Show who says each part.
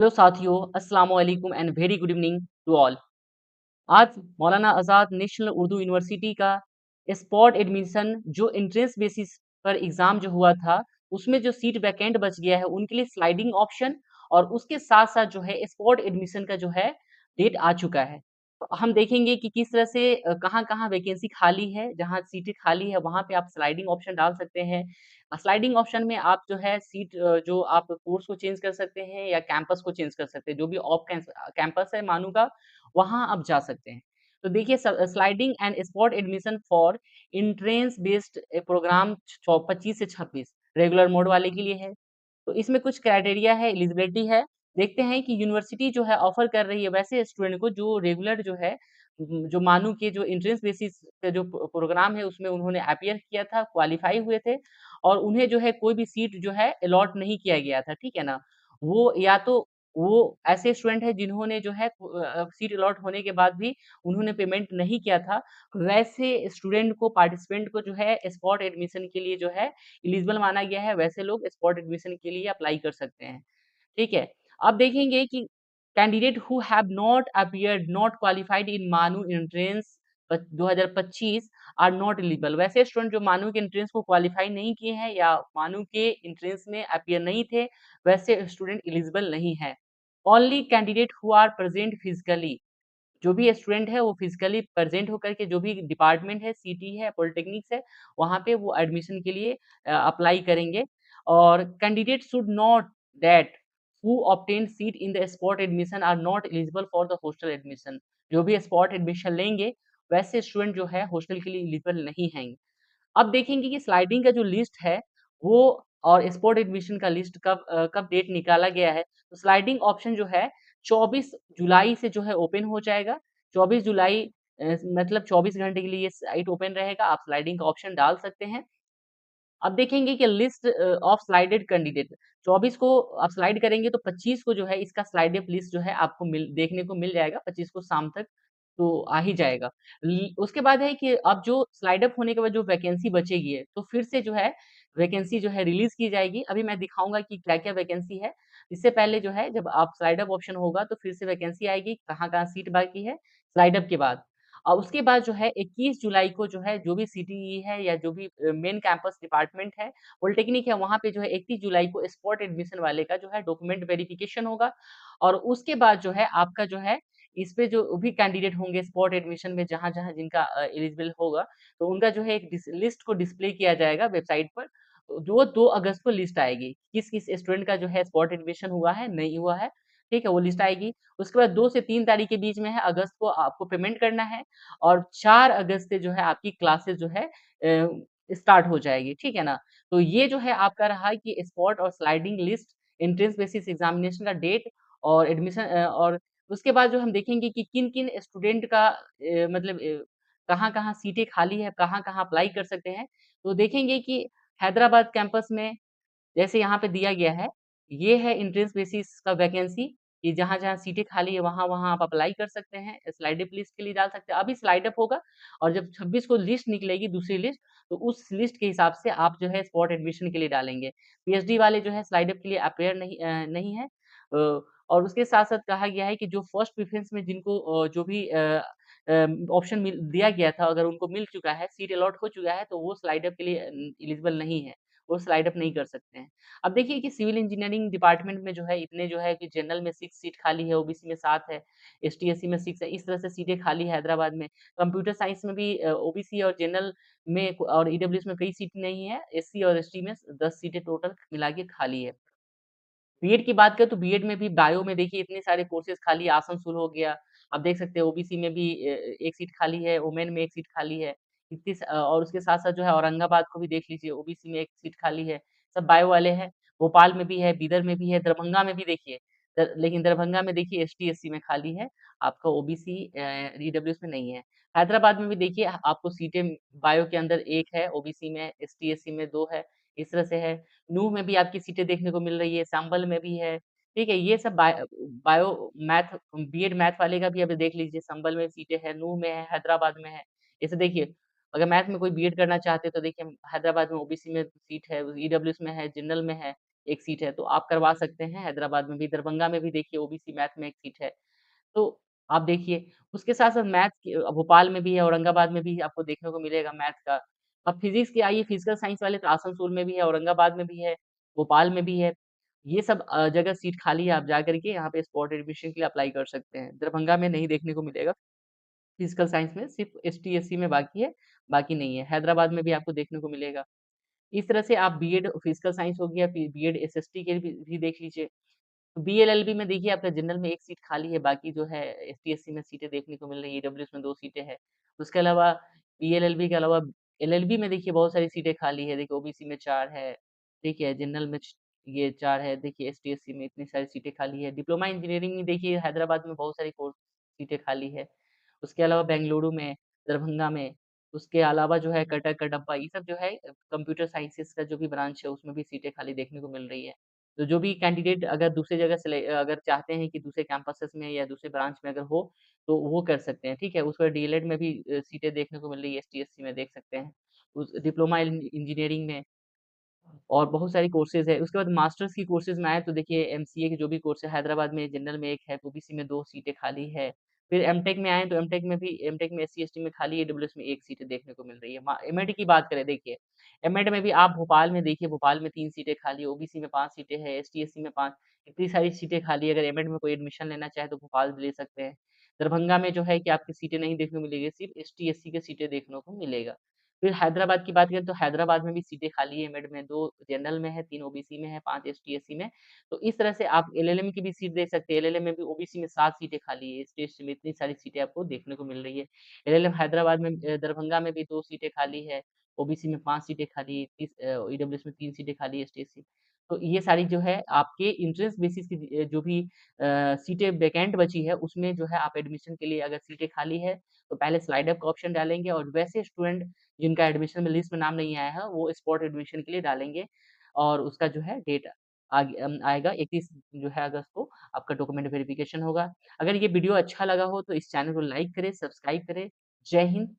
Speaker 1: Hello साथियों, अस्सलाम वालेकुम and very good evening to all. आज मौलाना आज़ाद नेशनल उर्दू यूनिवर्सिटी का स्पॉट एडमिशन जो एंट्रेंस बेसिस पर एग्ज़ाम जो हुआ था, उसमें जो सीट वैकेंट बच गया है, उनके लिए स्लाइडिंग ऑप्शन और उसके साथ-साथ जो है स्पॉट एडमिशन का जो है डेट आ चुका है। तो हम देखेंगे कि किस तरह से कहाँ-कहाँ वैकेंसी खाली है, जहाँ सीटें खाली है, वहाँ पे आप स्लाइडिंग ऑप्शन डाल सकते हैं। स्लाइडिंग ऑप्शन में आप जो है सीट जो आप कोर्स को चेंज कर सकते हैं या कैंपस को चेंज कर सकते हैं। जो भी ऑफ कैंपस है मानू का, वहाँ आप जा सकते हैं। तो देखिए sliding and spot admission for entrance based programme 25 से 26 रेगुलर मोड वाले के लिए है। तो इसमें कुछ क्राइटेरिया है, एलिजिबिलिटी है। देखते हैं कि यूनिवर्सिटी जो है ऑफर कर रही है वैसे स्टूडेंट को जो रेगुलर जो है जो मानो कि जो एंट्रेंस बेसिस पे जो प्रोग्राम है उसमें उन्होंने अपीयर किया था, क्वालीफाई हुए थे और उन्हें जो है कोई भी सीट जो है अलॉट नहीं किया गया था, ठीक है ना? वो या तो वो ऐसे स्टूडेंट हैं जिन्होंने जो है सीट अलॉट होने के बाद भी उन्होंने पेमेंट नहीं किया था, वैसे स्टूडेंट को पार्टिसिपेंट को जो है स्पॉट एडमिशन के लिए जो है एलिजिबल माना गया है, वैसे लोग स्पॉट एडमिशन के लिए अप्लाई कर सकते हैं, ठीक है? अब देखेंगे कि candidate who have not appeared not qualified in मानू एंट्रेंस 2025 आर नॉट एलिजिबल वैसे स्टूडेंट जो मानू के एंट्रेंस को क्वालिफाई नहीं किए हैं या मानू के एंट्रेंस में अपीयर नहीं थे, वैसे स्टूडेंट एलिजिबल नहीं है। Only candidate who are present physically जो भी स्टूडेंट है वो फिजिकली प्रेजेंट होकर के जो भी डिपार्टमेंट है, सिटी है, पॉलिटेक्निक्स है, वहाँ पे वो एडमिशन के लिए अप्लाई करेंगे और candidate should note that who obtain seat in the spot admission are not eligible for the hostel admission. जो भी स्पॉट एडमिशन लेंगे, वैसे स्टूडेंट जो है हॉस्टल के लिए एलिजिबल नहीं हैं। अब देखेंगे कि स्लाइडिंग का जो लिस्ट है, वो और स्पॉट एडमिशन का लिस्ट कब डेट निकाला गया है। तो स्लाइडिंग ऑप्शन जो है 24 जुलाई से जो है ओपन हो जाएगा। 24 जुलाई मतलब 24 घंटे के लिए ये साइट ओपन रहेगा, आप स्लाइडिंग का ऑप्शन डाल सकते हैं। अब देखेंगे कि लिस्ट ऑफ स्लाइडेड कैंडिडेट 24 को आप स्लाइड करेंगे तो 25 को जो है इसका स्लाइड अप लिस्ट जो है आपको देखने को मिल जाएगा 25 को शाम तक तो आ ही जाएगा। उसके बाद है कि अब जो स्लाइड अप होने के बाद जो वैकेंसी बचेगी है तो फिर से जो है वैकेंसी जो है रिलीज़ की जाएगी। अभी मैं दिखाऊँगा कि क्या-क्या वैकेंसी है। इससे पहले जो है जब आप स्लाइड अप ऑप्शन होगा तो फिर से वैकेंसी आएगी, कहाँ-कहाँ सीट बाकी है स्लाइड अप के बाद। और उसके बाद जो है 21 जुलाई को जो है जो भी सीटीई है या जो भी मेन कैंपस डिपार्टमेंट है, पॉलिटेक्निक है वहाँ पे जो है 31 जुलाई को स्पॉट एडमिशन वाले का जो है डॉक्यूमेंट वेरिफिकेशन होगा और उसके बाद जो है आपका जो है इस पे जो भी कैंडिडेट होंगे स्पॉट एडमिशन में जहाँ-जहाँ जिनका एलिजिबल होगा, तो उनका जो है एक लिस्ट को डिस्प्ले किया जाएगा वेबसाइट पर। जो 2 अगस्त को लिस्ट आएगी, किस-किस स्टूडेंट का जो है स्पॉट एडमिशन हुआ है, नहीं हुआ है, ठीक है? वो लिस्ट आएगी। उसके बाद 2 से 3 तारीख के बीच में है अगस्त को आपको पेमेंट करना है और 4 अगस्त से जो है आपकी क्लासेस जो है स्टार्ट हो जाएगी, ठीक है ना? तो ये जो है आपका रहा कि स्पॉट और sliding list, entrance basis examination का डेट और एडमिशन और उसके बाद जो हम देखेंगे कि किन-किन स्टूडेंट का मतलब कहाँ-कहाँ सीटें खाली है, कहाँ-कहाँ अप्लाई कर सकते हैं। तो देखेंगे कि हैदराबाद कैंपस में जैसे यहाँ पे दिया गया है, ये है एंट्रेंस बेसिस का वैकेंसी कि जहाँ-जहाँ सीटें खाली है, वहाँ-वहाँ आप अप्लाई कर सकते हैं। स्लाइड अप लिस्ट के लिए डाल सकते हैं। अभी स्लाइड अप होगा और जब 26 को लिस्ट निकलेगी दूसरी लिस्ट, तो उस लिस्ट के हिसाब से आप जो है स्पॉट एडमिशन के लिए डालेंगे। पीएचडी वाले जो है स्लाइड अप के लिए अपेयर नहीं है। और उसके साथ-साथ कहा गया है कि जो फर्स्ट प्रेफ़रेंस में जिनको जो भी ऑप्शन दिया गया था, अगर उनको मिल चुका है, सीट अलॉट हो चुका है, तो वो स्लाइड अप के लिए एलिजिबल नहीं है। वो स्लाइड अप नहीं कर सकते हैं। अब देखिए कि सिविल इंजीनियरिंग डिपार्टमेंट में जो है इतने जो है कि जनरल में 6 सीट खाली है, ओबीसी में 7 है, एसटी-एससी में 6 है, इस तरह से सीटें खाली है हैदराबाद में। कंप्यूटर साइंस में भी ओबीसी और जनरल में और ईडब्ल्यूएस में कई सीट नहीं है, एससी और एसटी में 10 सीटें टोटल मिला के खाली है। बीएड की बात करें तो बीएड में भी बायो में देखिए इतने सारे कोर्सेज़ खाली है, आसनसोल हो गया। आप देख सकते हैं ओबीसी में भी 1 सीट खाली है, वुमेन में 1 सीट खाली है। और उसके साथ-साथ जो है औरंगाबाद को भी देख लीजिए ओबीसी में 1 सीट खाली है। सब बायो वाले हैं। भोपाल में भी है, बीदर में भी है, दरभंगा में भी देखिए। लेकिन दरभंगा में देखिए एसटी-एससी में खाली है, आपका ओबीसी ईडब्ल्यूएस में नहीं है। हैदराबाद में भी देखिए आपको सीटें बायो के अंदर 1 है, ओबीसी में, एसटी-एससी में 2 है, इस तरह से है। नूह में भी आपकी सीटें देखने को मिल रही है, संभल में भी है, ठीक है? ये सब बायो मैथ बीएड मैथ वाले का भी अभी देख लीजिए संभल में सीटें हैं, नूह में है, हैदराबाद में है। जैसे देखिए, अगर मैथ में कोई बीएड करना चाहते हैं तो देखिए हैदराबाद में ओबीसी में सीट है, ईडब्ल्यूएस में है, जनरल में है, एक सीट है, तो आप करवा सकते हैं। हैदराबाद में भी, दरभंगा में भी देखिए ओबीसी मैथ में एक सीट है। तो आप देखिए, उसके साथ-साथ मैथ की भोपाल में भी है, औरंगाबाद में भी आपको देखने को मिलेगा मैथ का। अब फिज़िक्स की आइए फिज़िकल साइंस वाले तो आसनसोल में भी है, औरंगाबाद में भी है, भोपाल में भी है। ये सब जगह सीट खाली है, आप जा कर के यहाँ पे स्पॉट एडमिशन के लिए अप्लाई कर सकते हैं। दरभंगा में नहीं देखने को मिलेगा फिज़िकल साइंस में, सिर्फ़ एसटी, एससी में बाकी है, बाकी नहीं है। हैदराबाद में भी आपको देखने को मिलेगा। इस तरह से आप बीएड फिज़िकल साइंस हो गया, फिर बीएड एसएसटी के भी देख लीजिए। बीएलएलबी में देखिए आपका जनरल में 1 सीट खाली है, बाकी जो है एसटी, एससी में सीटें देखने को मिल रही है, ईडब्ल्यूएस में 2 सीटें हैं। उसके अलावा बीएलएलबी के अलावा एलएलबी में देखिए बहुत सारी सीटें खाली है, देखिए ओबीसी में 4 है, ठीक है, जनरल में ये 4 है, देखिए एसटी, एससी में इतनी सारी सीटें खाली है। डिप्लोमा इंजीनियरिंग में देखिए हैदराबाद में बहुत सारी कोर्स सीटें खाली है। उसके अलावा बेंगलुरु में, दरभंगा में, उसके अलावा जो है कटक, कडप्पा ये सब जो है कंप्यूटर साइंसेज़ का जो भी ब्रांच है उसमें भी सीटें खाली देखने को मिल रही है। तो जो भी कैंडिडेट अगर दूसरी जगह अगर चाहते हैं कि दूसरे कैंपसेस में या दूसरे ब्रांच में अगर हो, तो वो कर सकते हैं, ठीक है? उसके बाद डीएलएड में भी सीटें देखने को मिल रही है, एसटीएससी में देख सकते हैं। उस डिप्लोमा इंजीनियरिंग में और बहुत सारी कोर्सेज़ है। उसके बाद मास्टर्स की कोर्सेज़ में आए तो देखिए एमसीए के जो भी कोर्स है हैदराबाद में जनरल में 1 है, ओबीसी में 2 सीटें खाली है। फिर एमटेक में आए तो एमटेक में एससी-एसटी में खाली है, ईडब्ल्यूएस में 1 सीटें देखने को मिल रही है। एमएड की बात करें देखिए, एमएड में भी आप भोपाल में देखिए भोपाल में 3 सीटें खाली है, ओबीसी में 5 सीटें हैं, एसटी-एससी में 5 इतनी सारी सीटें खाली है। अगर एमएड में कोई एडमिशन लेना चाहे तो भोपाल ले सकते हैं। दरभंगा में जो है कि आपकी सीटें नहीं देखने को मिलेगी, सिर्फ़ एसटी-एससी की सीटें देखने को मिलेगा। फिर हैदराबाद की बात करें तो हैदराबाद में भी सीटें खाली है एमएड में, 2 जनरल में है, 3 ओबीसी में है, 5 एसटी-एससी में। तो इस तरह से आप एलएलएम की भी सीट देख सकते हैं। एलएलएम में भी ओबीसी में 7 सीटें खाली है, एसटी-एससी में इतनी सारी सीटें आपको देखने को मिल रही है। एलएलएम हैदराबाद में दरभंगा में भी 2 सीटें खाली है, ओबीसी में 5 सीटें खाली है, ईडब्ल्यूएस में 3 सीटें खाली है, एसटी-एससी तो ये सारी जो है आपके एंट्रेंस बेसिस की जो भी सीटें वैकेंट बची है, उसमें जो है आप एडमिशन के लिए अगर सीटें खाली है, तो पहले स्लाइड अप का ऑप्शन डालेंगे और वैसे स्टूडेंट जिनका एडमिशन में लिस्ट में नाम नहीं आया है, वो स्पॉट एडमिशन के लिए डालेंगे और उसका जो है डेट आएगा 31 जो है अगस्त को आपका डॉक्यूमेंट वेरिफिकेशन होगा। अगर ये वीडियो अच्छा लगा हो तो इस चैनल को लाइक करें, सब्सक्राइब करें। जय हिंद।